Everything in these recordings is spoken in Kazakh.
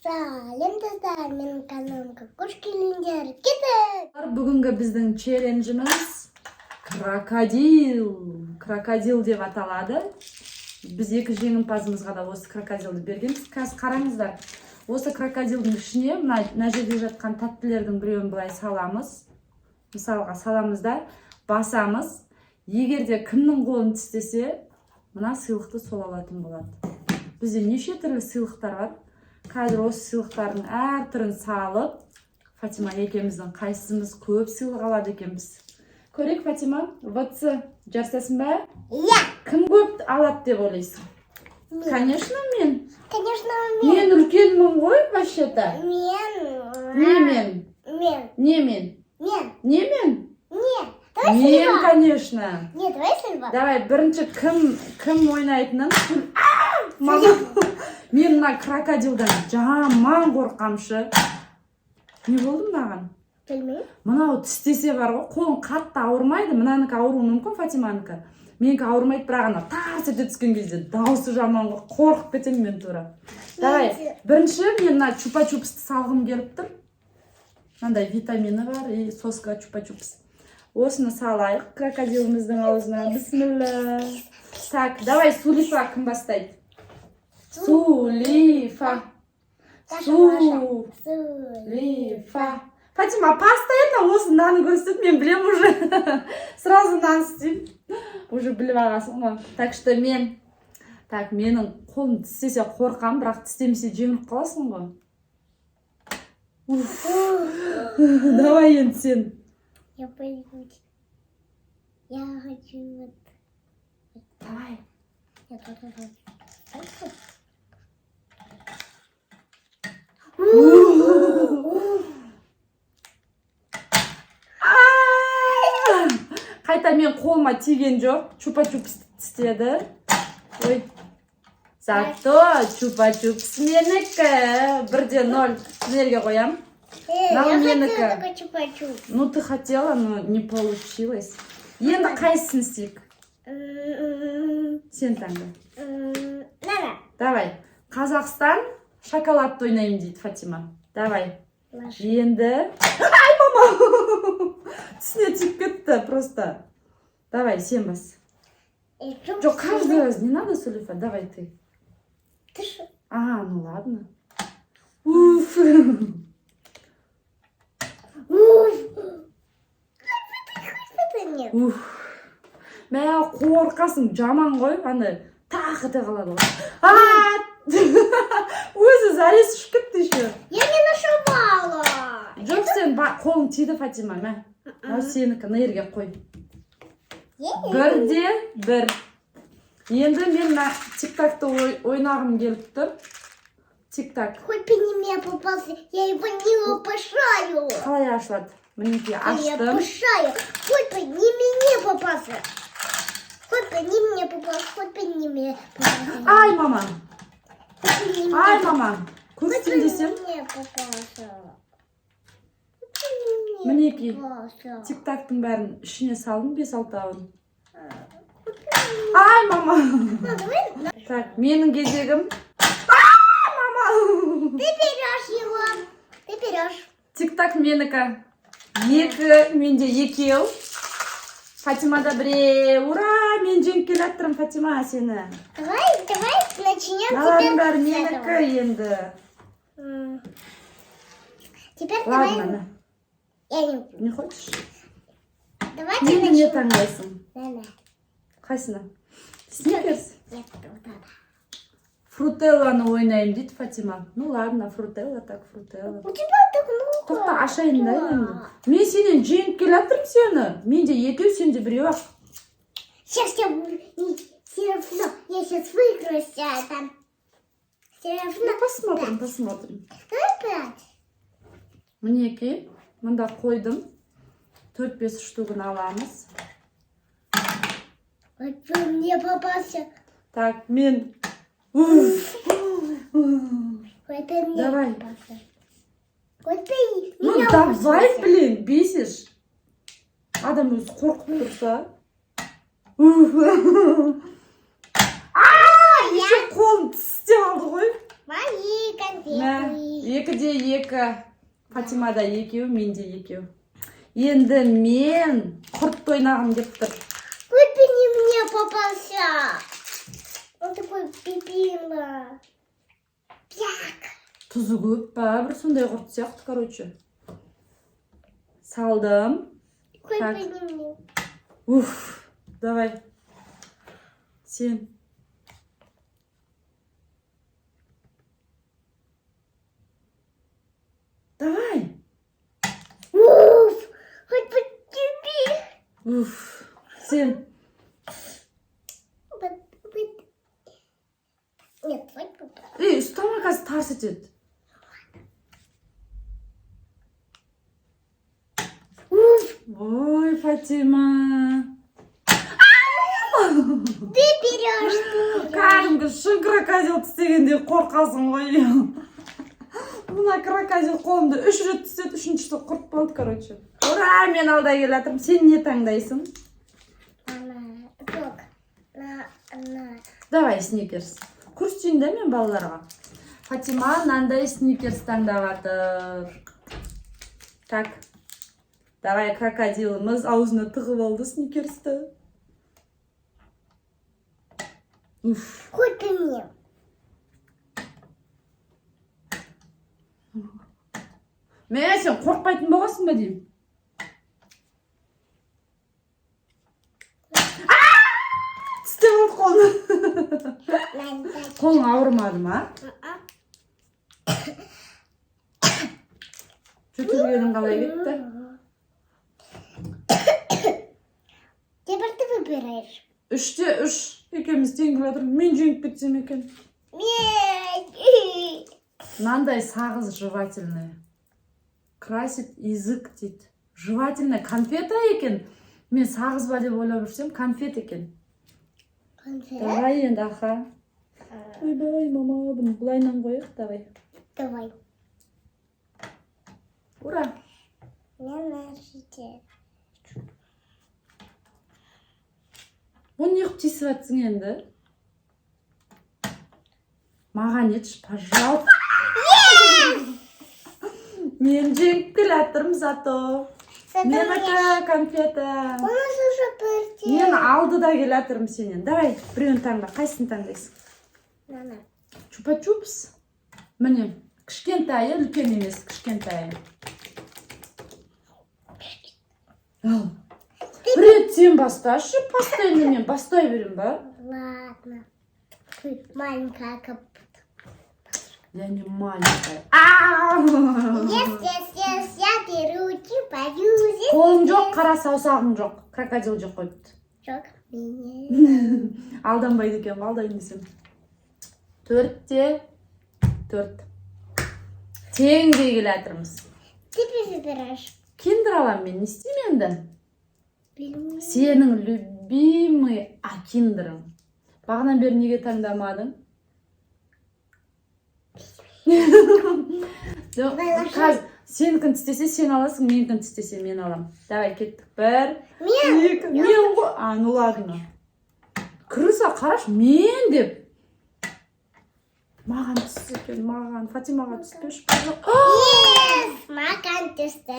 Салем достар, менің каналымға қош келдіңдер. Кетік! Бүгінгі біздің челленджіміз крокодил деп аталады. Біз екі жеңімпазымызға да осы крокодилді бергенбіз. Қазір қараңыздар. Осы крокодилдің ішіне мына жерде жатқан тәттілердің біреуін былай саламыз. Мысалға саламыз да басамыз. Егерде кімнің қолын тістесе, мына сыйлықты сол алатын болады. Бізде неше түрлі сыйлықтар бар. Қазір осы сыйлықтардың әр түрін салып, Фатима екеуміздің қайсымыз көп сыйлық алады екенбіз. Көрейік, Фатима, ватсы жарысасың ба? Иә. Кім көп алады деп ойлайсың? Конечно, мен. Конечно, мен. Мен үлкенмін ғой, вообще-то. Мен. Мен, конечно. Не, давай сылба. Давай, бірінші кім ойнайтынын? Мен мына крокодилдан жаман қорқамшы. Не болды мынаған? Білмеймін. Мынау тістесе бар ғой, қолың қатты ауырмайды. Мынанікі ауыруы мүмкін, Фатиманікі. Менікі ауырмайды, бірақ ана тарс ете түскен кезде дауысы жаман ғой, қорқып кетемін мен тура. Давай, бірінші мен мына чупа-чупсты салғым келіп тұр. Мынандай витамины бар, и соска чупа-чупс. Осыны салайық крокодиліміздің аузына. Бисмилла. Так, давай, Сулифа кім бастайды? Сулифа. Фатима, постоянно осы наны көрсетіп, мен білем уже. Сразу нан істеймін. Уже біліп ағасың ғой. Так что мен. Так, менің қолым тістесе қорқам, бірақ тістемесе жеңіліп қаласың ғой. Давай енді сен. Я боюсь. Я хочу вот. Давай. Я тоже хочу. Қайта мен қолыма тиген жоқ. Чупа-чупс тістеді. Ой. Зато чупа-чупс менікі. 1-0 сіздерге қоям. Я хотела такой чупа-чупс. Ну, ты хотела, но не получилось. Енді қайсысын істейік? Сен таңда. Давай. Қазақстан шоколадты ойнайым дейді Фатима. Давай. Енді... Ай, мама! Тісіне тиіп кетті просто. Давай, сен бас. Жоқ, каждый раз не надо, Сулифа. Давай ты. Ты что? А, ну ладно. Уф. Нет. Мә қорқасың жаман ғой, андай тақ ете қалады ғой. Өзі зәресі ұшып кетті еще. Я не нашивала. Жоқ, сен қолың тиді, Фатима, мә. Сенікі нерге қой. 1-1. Енді мен тик-такты ойнағым келіп тұр. Тик-так. Хоть бы не мне попался, я его не упошаю. Қалай ашылады? Мінеки Я аштым. пошаю. Хоть бы не мне попался. Хоть бы не мне попался, хоть бы не мне попался. Ай, мама. Хоть бы не мне Ай, мама. Хоть бы Көрсетем десем. не мне попался. Хоть бы не мне Мінеки. попался. Тик-тактың бәрін ішіне салдым, 5-6-ауын. Ай, мама. Ну, давай. Так, менің кезегім. Ты берешь его. Ты берешь. Тик-так менікі. 2, менде 2. Фатимада 1. Ура, мен жеңіп келе аттырым, Фатима, сені. Давай начнем Мыналардың бәрі с менікі этого. енді. Теперь Ладно, давай. мә. Я не буду. Не хочешь? Давайте Енді не начнем. таңдайсың? Да-да. Қайсына? Сникерс? Нет, да-да. Фрутелланы ойнайым дейді Фатима. Ну ладно, фрутелла так фрутелла. У тебя так много. Тоқта ашайын да енді. Мен сенен жеңіп келе аттырым сені. Менде 2, сенде 1 ақ. Сейчас я буду... Все равно. Я сейчас выиграю это. Все равно. Посмотрим. Давай 5. Мінеки, мұнда қойдым. 4-5 штугын аламыз. Вот бы мне попался. Так, мен... Вот бы мне Давай. попался. Вот бы Ну меня давай, попался. блин, бесишь. Адам өзі қорқып тұрса. Еще қолым тісте алды ғой. Мои конфеты. Екіде екі. Фатимада екеу, менде екеу. Енді мен құрт ойнағым деп тұр. Хоть бы не мне попался. Он такой пипила. Пяк. Тұзы көп па, бір сондай құрт сияқты, короче. Салдым. Хоть Так. бы не мне. Уф, давай. Сен. Давай. Уф. Хоть бы тебе. Уф, сен. Нет, хоть бы. Ей, ұстама қазір тарс етеді. Уф. Ой, Фатима. Ты берешь. Кәдімгі шын крокодил тістегенде қорқасың ғой. Мына крокодил қолымды 3 рет тістеді, 3-ші құрт болды, короче. Ура, мен алда келатырмын. Сен не таңдайсың? Жоқ. На. Давай, сникерс. Курс түйінде мен балаларға. Фатима мынандай сникерс таңдап жатыр. Так. Давай, крокодилымыз аузына тығып алды сникерсті. Уф. Хоть бы мне. Мен сен қорқпайтын болғансың ба деймін? Тістеп алды қолын. Қолың ауырмады ма? Жүгіргенің қалай кетті? Теперь ты выбираешь. 3-те 3. Екеуміз тең келе жатырмыз. Мен жеңіп кетсем екен. Нет. Мынандай сағыз жевательный. Красит язык дейді. Жевательный конфета екен. Мен сағыз ба деп ойлап жүрсем, конфет екен. Конфет? Давай енді аха. Ойбай, мама, бұны бұлайнан қойық, давай. Давай. Ура! Мне нравится. Оны не қып тесіп атсың енді? Маған етші, пожалуйста. Мен жеңіп келатырмын зато. Менікі конфета. У нас уже бірде. Мен алды да келатырмын сенен. Давай, біреуін таңда. Қайсысын таңдайсың? Нана. Чупа-чупс. Міне, кішкентайы, үлкен емес, кішкентайы. Ал. Бір рет сен басташы, постоянно мен бастай берем ба? Ладно. Ты маленькая капута. Я не маленькая. Ау! Если я беру тебя, юзик. Қолың жоқ, қара саусағың жоқ. Крокодил жоқ қойыпты. Жоқ, меня. Алданбайды екен, алдайын десем. 4-те 4. Теңдей келатырмыз. Ты выбираешь. Киндер алам мен, не істеймін енді? Білмеймін. Сенің любимый акиндерің. Бағынан бері неге таңдамадың? Сенікін тістесе сен аласың, менікін тістесе мен алам. Давай, кеттік. 1, 2, мен ғой. Ну ладно. Крыса, қараш, мен деп. Маған түсті екен, маған. Фатимаға түспеш. Маған түсті.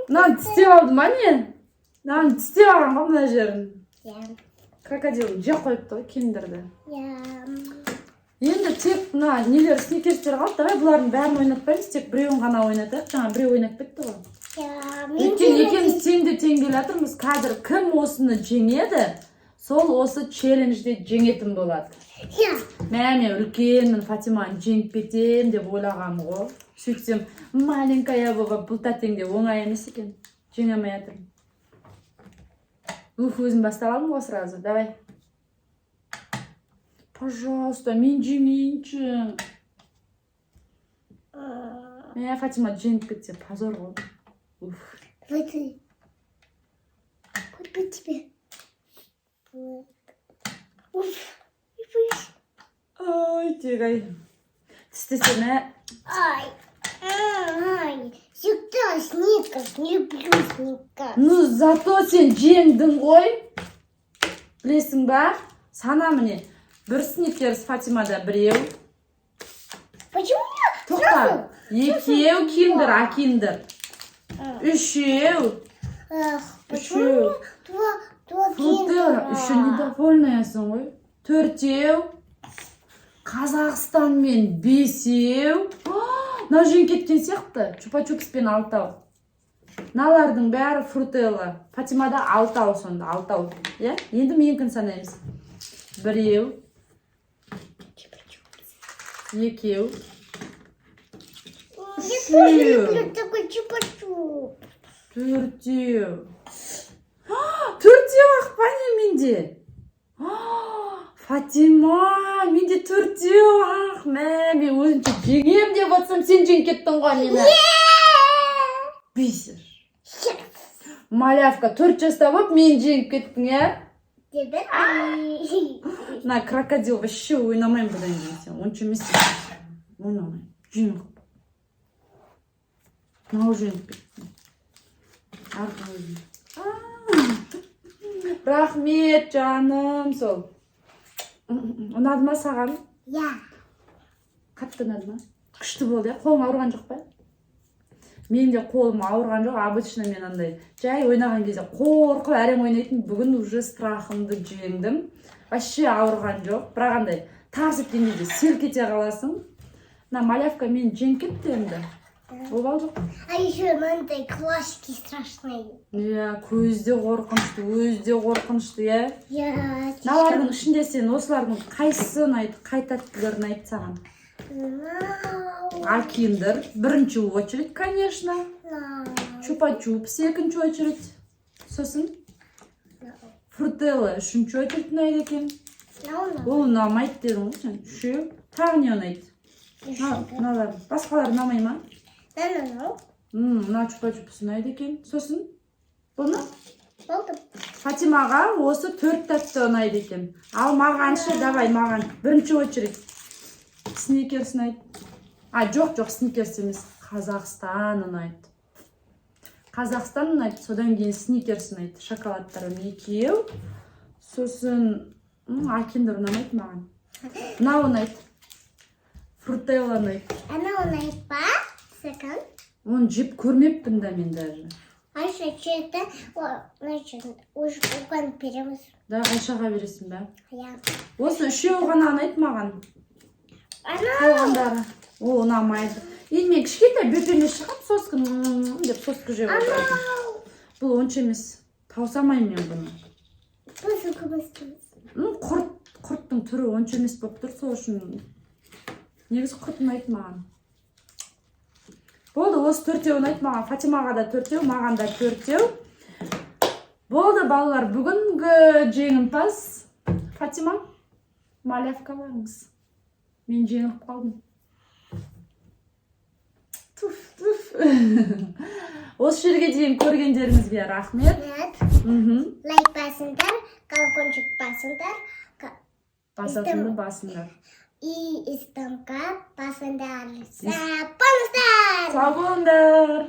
Мынаны тістеп алды ма не? Мынаны тістеп алған ғой мына жерін. Крокодил жеп қойыпты ғой киндерді. Енді тек мына нелер сникерстер қалды. Давай бұлардың бәрін ойнатпаймыз, тек біреуін ғана ойнатайық. Жаңа біреу ойнап кетті ғой. Екеуміз тең келе жатырмыз. Қазір кім осыны жеңеді, сол осы челленджде жеңетін болады. Мен үлкенмін, Фатиманы жеңіп кетем деп ойлағам ғой. Сөйтсем, маленькая болып бұлта теңде оңай емес екен. Жеңе алмай жатырмын. Өзім бастап алдым ғой сразу. Давай. Пожалуйста, мен жеңейінші. Фатима жеңіп кетсе, позор ғой. Давай ты. Хоть бы тебе. Ой, тегай. Тістесене. Ай. Всегда сникерс, не люблю сникерс. Ну, зато сен жеңдің ғой. Білесің ба? Сана міне. Бір сникерс Фатимада біреу. Почему у меня To'xta. Екеу киндер, а киндер. Үшеу. Почему два Фрутелла. Еще недовольныйсың ғой. Төртеу. Қазақстан мен бесеу. Мына жең кеткен сияқты. Чупа-чупспен алтау. Мыналардың бәрі фрутелла. Фатимада алтау сонда, алтау. Иә? Енді менікін санаймыз. Біреу. Екеу. Я тоже люблю такой чупа-чуп. Төртеу. Төртеу Ақпане менде. Фатима, менде төртеу ақ. Мен өзінше жеңем деп отсам, сен жеңіп кеттің ғой мені. Бисер. Малявка 4 жаста болып, мен жеңіп кеттің, иә? На крокодил вообще ойнамайым бұдан кейін сен. Онша емес. Ойнамайым. Жеңіп. Мынау жеңіп кеттің. Арқы өзім. Рахмет, жаным, сол. Ұнады ма саған? Я. Қатты ұнады ма? Күшті болды, иә? Қолың ауырған жоқ па? Мен де қолым ауырған жоқ, обычно мен андай жай ойнаған кезде қорқып әрең ойнайтын. Бүгін уже страхымды жеңдім. Вообще ауырған жоқ. Бірақ андай тарс еткен кезде селк ете қаласың. Мына малявка мен жеңіп кетті енді. Обал жоқ. А еще мынандай классики страшные. Иә, көзде қорқынышты, өзде қорқынышты, иә? Я. Мыналардың ішінде сен осылардың қайсысы ұнайды, қай тәттілер ұнайды саған? А киндер бірінші очередь, конечно. Чупа-чупс екінші очередь. Сосын фрутелла үшінші очередь ұнайды екен. Ол ұнамайды дедің ғой сен. Үшеу. Тағы не ұнайды? Мыналар басқалар ұнамай ма? Мына чупа-чупс ұнайды екен. Сосын бұны Фатимаға осы 4 тәтті ұнайды екен. Ал мағаншы, давай маған. Бірінші очередь. Сникерс ұнайды. Жоқ, сникерс емес. Қазақстан ұнайды. Қазақстан ұнайды, содан кейін сникерс ұнайды. Шоколадтарым екеу. Сосын киндер ұнамайды маған. Мынау ұнайды. Фрутелла ұнайды. Она ұнайды па? Сәкін? Оны жеп көрмеппін да мен даже. Айша, че-то, значит, уж оған береміз. Да, Айшаға бересің бе? Я. Осы үшеу ғана ұнайды маған. Ана. Қалғандары. О, ұнамайды. Енді мен кішкентай бөпеме шығып, соскын деп сосқы жеп отыратын. Бұл онша емес. Таусамаймын мен бұны. Бұсы көмістіміз. Құрттың түрі онша емес болып тұр, сол үшін. Негізі құрт ұнайды маған. Болды, осы 4 ұнайды маған. Фатимаға да 4, маған да 4. Болды, балалар, бүгінгі жеңімпаз Фатима, малявка барыңыз. Мен жеңіп қалдым. Осы жерге дейін көргендеріңізге рахмет. Лайк басыңдар, колокольчик басыңдар. Басатынды басыңдар. И истамға басыңдар. Сау болыңдар. Сау болыңдар.